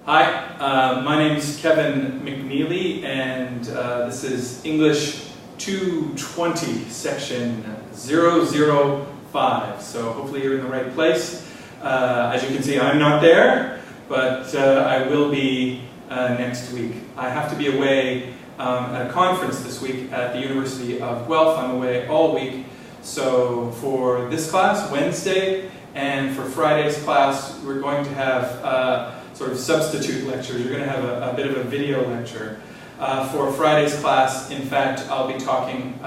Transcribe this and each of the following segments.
Hi, my name is Kevin McNeilly, and this is English 220, section 005. So hopefully you're in the right place. As you can see, I'm not there, but I will be next week. I have to be away at a conference this week at the University of Guelph. I'm away all week. So for this class, Wednesday, and for Friday's class, we're going to have sort of substitute lectures. You're going to have a bit of a video lecture. For Friday's class, in fact, I'll be talking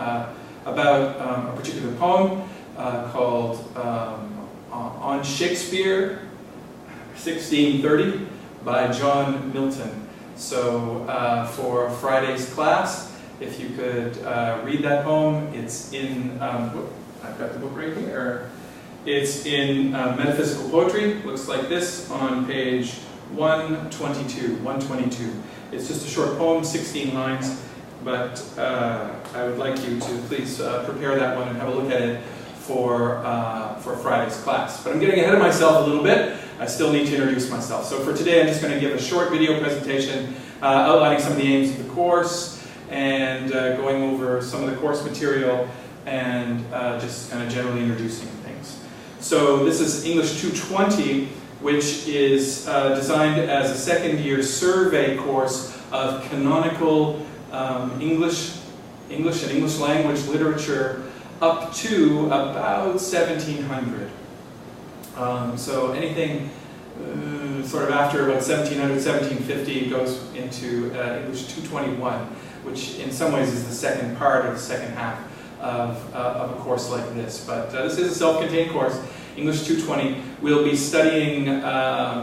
about a particular poem called On Shakespeare, 1630, by John Milton. So for Friday's class, if you could read that poem, it's in, I've got the book right here. It's in Metaphysical Poetry. Looks like this on page 122. It's just a short poem, 16 lines, but I would like you to please prepare that one and have a look at it for Friday's class. But I'm getting ahead of myself a little bit. I still need to introduce myself. So for today, I'm just going to give a short video presentation outlining some of the aims of the course and going over some of the course material and just kind of generally introducing things. So this is English 220, which is designed as a second-year survey course of canonical English and English language literature up to about 1700. So anything sort of after about 1700, 1750 goes into English 221, which in some ways is the second part of the second half of a course like this. But this is a self-contained course. English 220, we'll be studying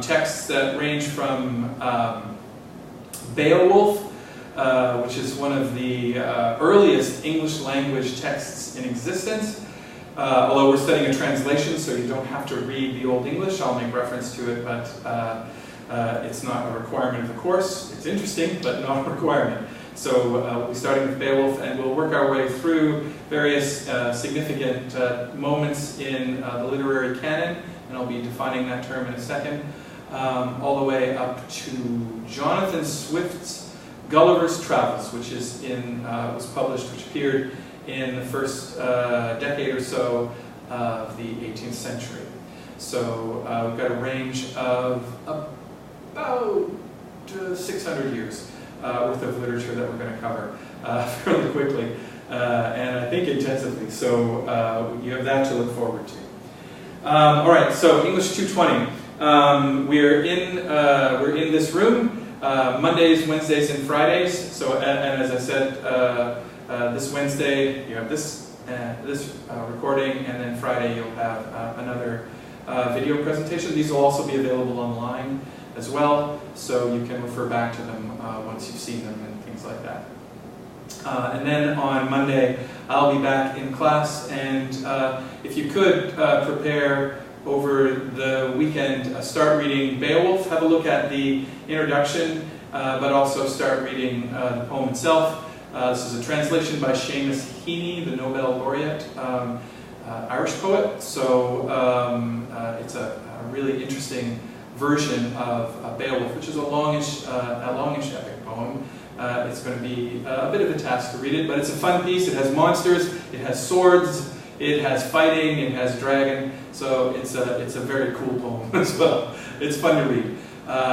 texts that range from Beowulf, which is one of the earliest English language texts in existence. Although we're studying a translation, so you don't have to read the Old English. I'll make reference to it, but it's not a requirement of the course. It's interesting, but not a requirement. So we'll be starting with Beowulf, and we'll work our way through various significant moments in the literary canon, and I'll be defining that term in a second, all the way up to Jonathan Swift's Gulliver's Travels, which is was published, which appeared in the first decade or so of the 18th century. So we've got a range of about 600 years worth of literature that we're going to cover fairly quickly, and I think intensively. So you have that to look forward to. All right, so English 220. We're in this room Mondays, Wednesdays, and Fridays. So and as I said, this Wednesday you have this recording, and then Friday you'll have another video presentation. These will also be available online as well, so you can refer back to them once you've seen them and things like that. And then on Monday, I'll be back in class, and if you could prepare over the weekend, start reading Beowulf, have a look at the introduction, but also start reading the poem itself. This is a translation by Seamus Heaney, the Nobel laureate, Irish poet, so it's a really interesting version of Beowulf, which is a longish epic poem. It's going to be a bit of a task to read it, but it's a fun piece. It has monsters, it has swords, it has fighting, it has dragon, so it's a very cool poem as well. It's fun to read,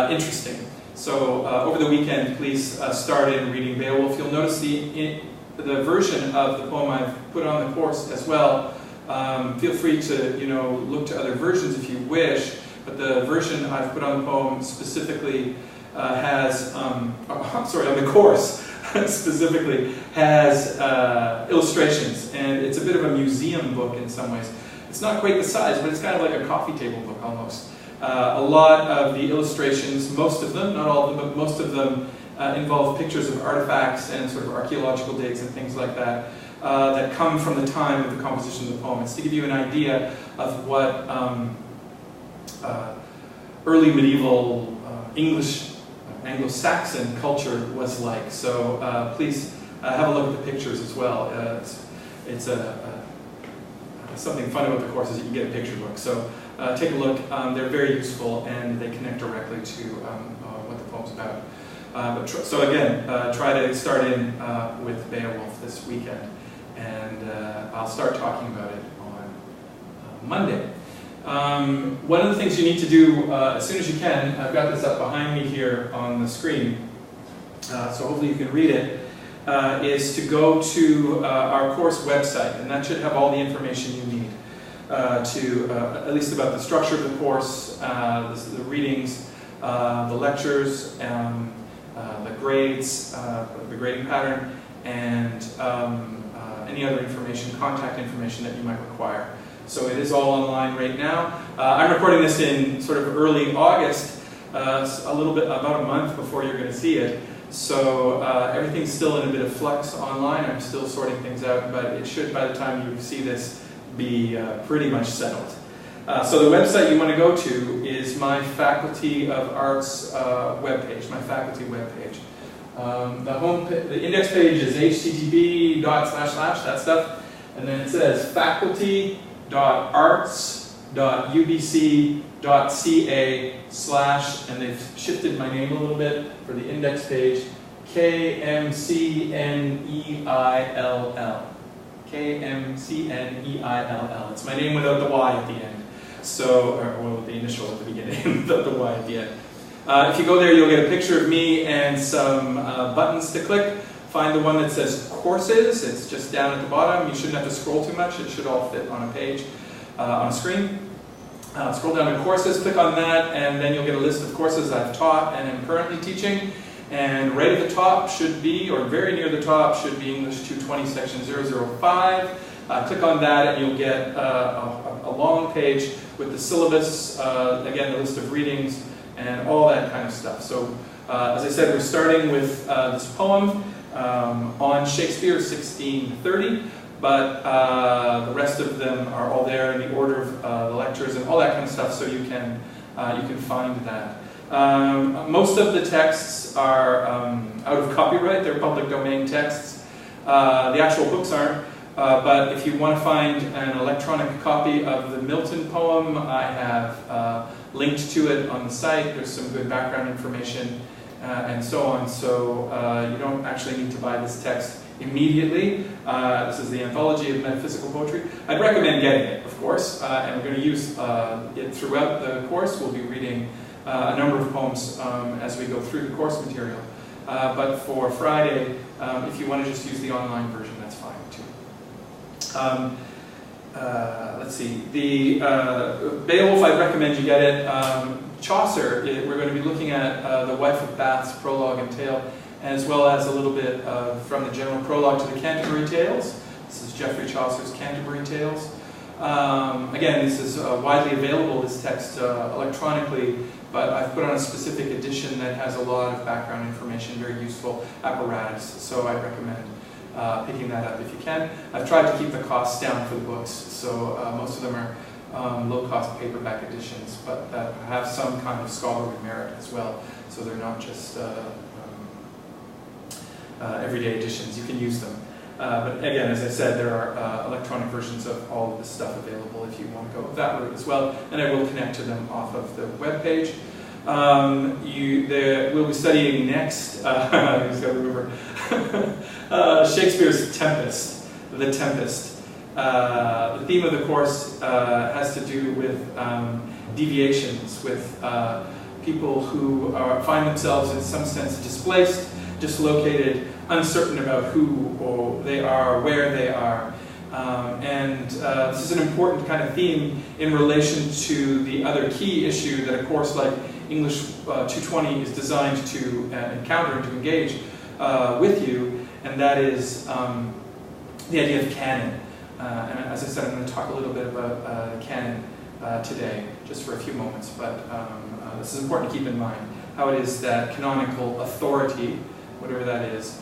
interesting. So over the weekend, please start in reading Beowulf. You'll notice the version of the poem I've put on the course as well. Feel free to look to other versions if you wish. But the version I've put on the poem specifically has, on the course specifically has illustrations, and it's a bit of a museum book in some ways. It's not quite the size, but it's kind of like a coffee table book almost. A lot of the illustrations, most of them, not all of them, but most of them involve pictures of artifacts and sort of archaeological digs and things like that that come from the time of the composition of the poem. It's to give you an idea of what early medieval English, Anglo-Saxon culture was like. So please have a look at the pictures as well. It's something fun about the course is you can get a picture book. So take a look. They're very useful, and they connect directly to what about. So again, try to start in with Beowulf this weekend, and I'll start talking about it on Monday. One of the things you need to do as soon as you can, I've got this up behind me here on the screen, so hopefully you can read it, is to go to our course website, and that should have all the information you need at least about the structure of the course, the readings, the lectures, the grades, the grading pattern, and any other information, contact information that you might require. So it is all online right now. I'm recording this in sort of early August, about a month before you're going to see it. So everything's still in a bit of flux online. I'm still sorting things out, but it should, by the time you see this, be pretty much settled. So the website you want to go to is my Faculty of Arts webpage, my faculty webpage. The index page is http:// that stuff, and then it says faculty.arts.ubc.ca/ and they've shifted my name a little bit for the index page, KMCNEILL. KMCNEILL. It's my name without the Y at the end. So, or the initial at the beginning, without the Y at the end. If you go there, you'll get a picture of me and some buttons to click. Find the one that says Courses. It's just down at the bottom. You shouldn't have to scroll too much. It should all fit on a page, on a screen. Scroll down to Courses, click on that, and then you'll get a list of courses I've taught and am currently teaching. And right at the top should be, or very near the top, should be English 220 section 005. Click on that and you'll get a long page with the syllabus, again the list of readings, and all that kind of stuff. So as I said, we're starting with this poem on Shakespeare 1630, but the rest of them are all there in the order of the lectures and all that kind of stuff, so you can find that. Most of the texts are out of copyright. They're public domain texts. The actual books aren't, but if you want to find an electronic copy of the Milton poem, I have linked to it on the site. There's some good background information and so on, so you don't actually need to buy this text immediately. This is the Anthology of Metaphysical Poetry. I'd recommend getting it, of course, and we're going to use it throughout the course. We'll be reading a number of poems as we go through the course material. But for Friday, if you want to just use the online version, that's fine too. Let's see. The Beowulf, I'd recommend you get it. Chaucer, we're going to be looking at the Wife of Bath's prologue and tale, as well as a little bit from the general prologue to the Canterbury Tales. This is Geoffrey Chaucer's Canterbury Tales. Again, this is widely available, this text, electronically, but I've put on a specific edition that has a lot of background information, very useful apparatus, so I recommend picking that up if you can. I've tried to keep the costs down for the books, so most of them are low-cost paperback editions, but that have some kind of scholarly merit as well, so they're not just everyday editions. You can use them. But again, as I said, there are electronic versions of all of this stuff available if you want to go that route as well, and I will connect to them off of the webpage. We'll be studying next, I just got to remember, Shakespeare's Tempest, The Tempest. The theme of the course has to do with deviations, with people who find themselves in some sense displaced, dislocated, uncertain about who they are, where they are. This is an important kind of theme in relation to the other key issue that a course like English 220 is designed to encounter and to engage with you, and that is the idea of canon. And as I said, I'm going to talk a little bit about canon today, just for a few moments, but this is important to keep in mind, how it is that canonical authority, whatever that is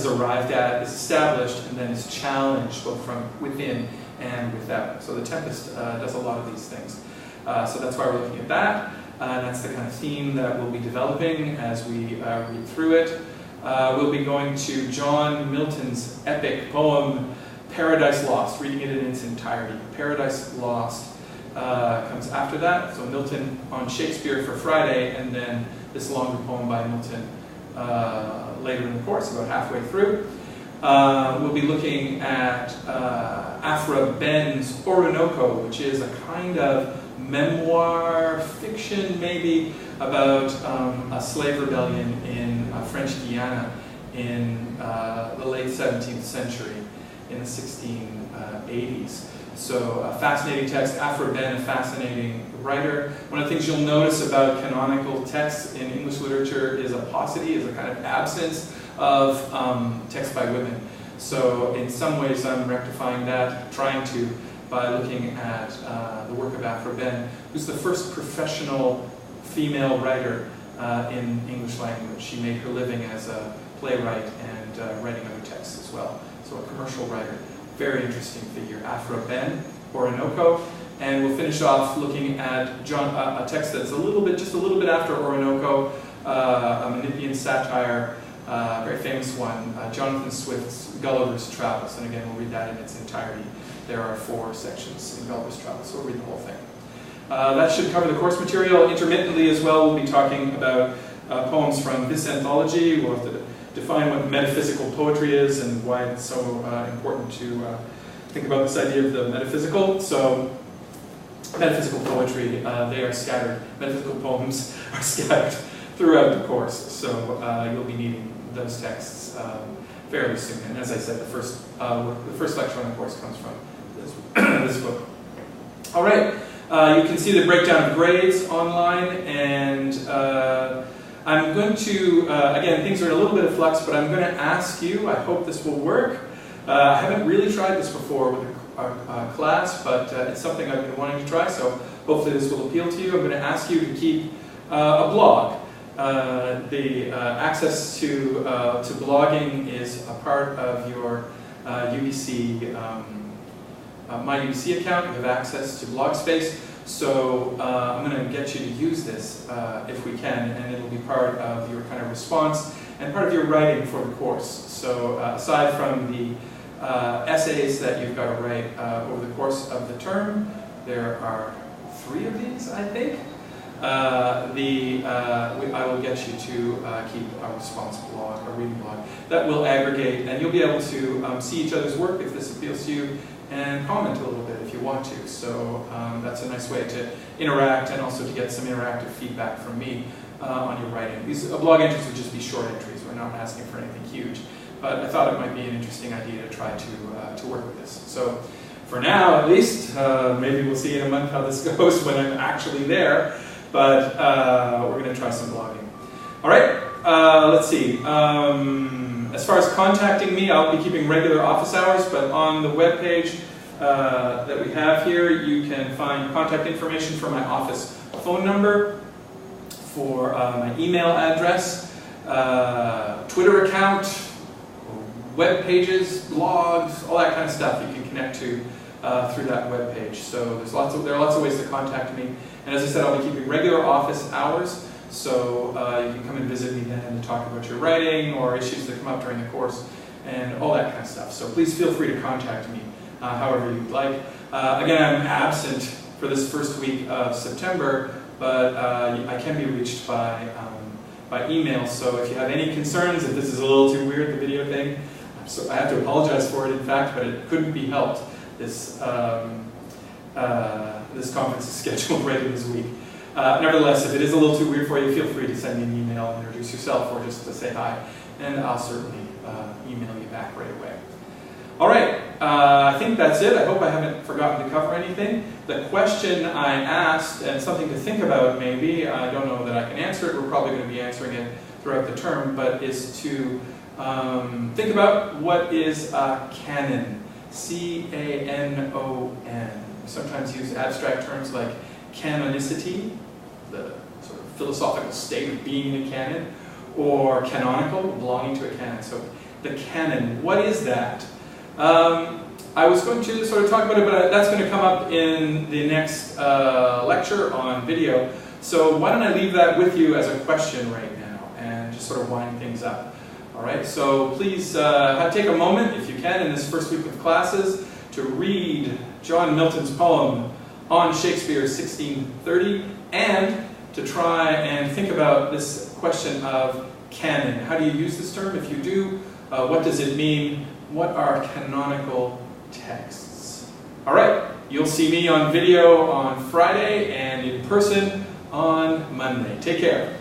arrived at, is established, and then is challenged both from within and without. So the Tempest does a lot of these things. So that's why we're looking at that. That's the kind of theme that we'll be developing as we read through it. We'll be going to John Milton's epic poem, Paradise Lost, reading it in its entirety. Paradise Lost comes after that. So Milton on Shakespeare for Friday, and then this longer poem by Milton later in the course, about halfway through. We'll be looking at Aphra Behn's Orinoco, which is a kind of memoir fiction, maybe, about a slave rebellion in French Guiana in the late 17th century, in the 1680s. So a fascinating text. Aphra Behn, a fascinating writer. One of the things you'll notice about canonical texts in English literature is a paucity, is a kind of absence of text by women. So in some ways I'm rectifying that, trying to, by looking at the work of Aphra Behn, who's the first professional female writer in English language. She made her living as a playwright and writing other texts as well. So a commercial writer. Very interesting figure. Aphra Behn, Orinoco. And we'll finish off looking at a text that's just a little bit after Orinoco, a Menippean satire, very famous one, Jonathan Swift's Gulliver's Travels. And again, we'll read that in its entirety. There are 4 sections in Gulliver's Travels, so we'll read the whole thing. That should cover the course material. Intermittently as well, we'll be talking about poems from this anthology. We'll have to define what metaphysical poetry is and why it's so important to think about this idea of the metaphysical. So, metaphysical poetry, they are scattered. Metaphysical poems are scattered throughout the course. So you'll be needing those texts fairly soon. And as I said, the first lecture on the course comes from this book. All right, you can see the breakdown of grades online, and I'm going to, again, things are in a little bit of flux, but I'm going to ask you, I hope this will work. I haven't really tried this before with a class, but it's something I've been wanting to try, so hopefully this will appeal to you. I'm going to ask you to keep a blog. The access to blogging is a part of your UBC, my UBC account. You have access to blog space. So I'm going to get you to use this if we can, and it'll be part of your kind of response and part of your writing for the course. So aside from the essays that you've got to write over the course of the term, there are 3 of these, I think. I will get you to keep a response blog, a reading blog, that will aggregate, and you'll be able to see each other's work if this appeals to you, and comment a little bit if you want to. So that's a nice way to interact and also to get some interactive feedback from me on your writing. These blog entries would just be short entries. We're not asking for anything huge. But I thought it might be an interesting idea to try to work with this. So for now, at least, maybe we'll see in a month how this goes when I'm actually there. But we're going to try some blogging. All right, let's see. As far as contacting me, I'll be keeping regular office hours, but on the webpage that we have here, you can find contact information for my office phone number, for my email address, Twitter account, web pages, blogs, all that kind of stuff you can connect to through that web page. So there are lots of ways to contact me. And as I said, I'll be keeping regular office hours. So you can come and visit me then and talk about your writing or issues that come up during the course and all that kind of stuff. So please feel free to contact me however you'd like. Again, I'm absent for this first week of September, but I can be reached by email. So if you have any concerns, if this is a little too weird, the video thing, so I have to apologize for it, in fact, but it couldn't be helped. This conference is scheduled right in this week. Nevertheless, if it is a little too weird for you, feel free to send me an email and introduce yourself or just to say hi, and I'll certainly email you back right away. All right, I think that's it. I hope I haven't forgotten to cover anything. The question I asked, and something to think about maybe, I don't know that I can answer it, we're probably going to be answering it throughout the term, but is to think about what is a canon, C-A-N-O-N. We sometimes use abstract terms like canonicity, the sort of philosophical state of being in a canon, or canonical, belonging to a canon. So the canon, what is that? I was going to sort of talk about it, but that's going to come up in the next lecture on video. So why don't I leave that with you as a question right now and just sort of wind things up. All right, so please take a moment, if you can, in this first week of classes to read John Milton's poem On Shakespeare 1630 and to try and think about this question of canon. How do you use this term? If you do, what does it mean? What are canonical texts? All right, you'll see me on video on Friday and in person on Monday. Take care.